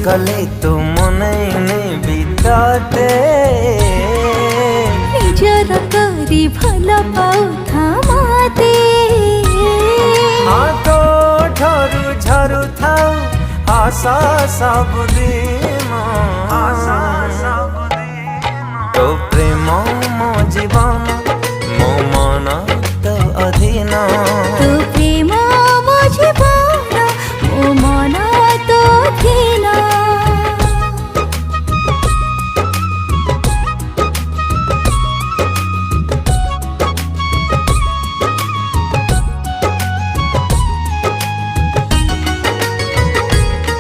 गले तू मनै बिताते निजर करी भल पाउथा मते हातो ठरु झरु थाउ आशा सबुदिन तो प्रेम मो जीवन मो मन तो अधीन तो प्रेम